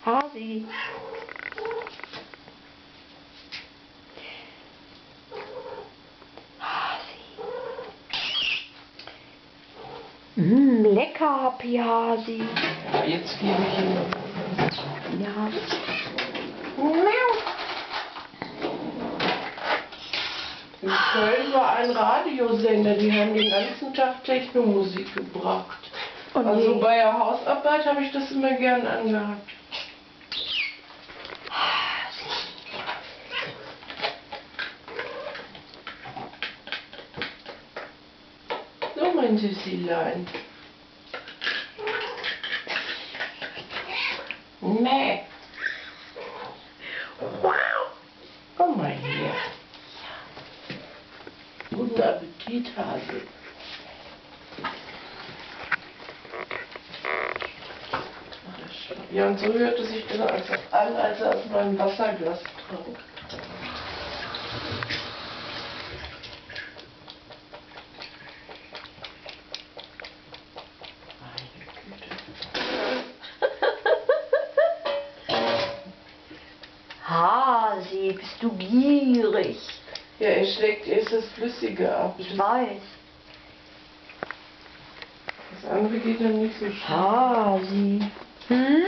Hasi. Hasi. Lecker, Happy Hasi. Ja, jetzt gebe ich ihm. Ja. In Köln war ein Radiosender, die haben den ganzen Tag Technomusik gebracht. Oh nee. Also bei der Hausarbeit habe ich das immer gern angehabt. So, mein Süßilein. Nee. Komm mal hier. Guten Appetit, Hase. Ja, und so hörte sich das an, als er aus meinem Wasserglas trank. Meine Güte. Hasi, bist du gierig? Ja, er schlägt erst das Flüssige ab. Ich weiß. Das andere geht dann nicht so schnell. Hasi. Hm?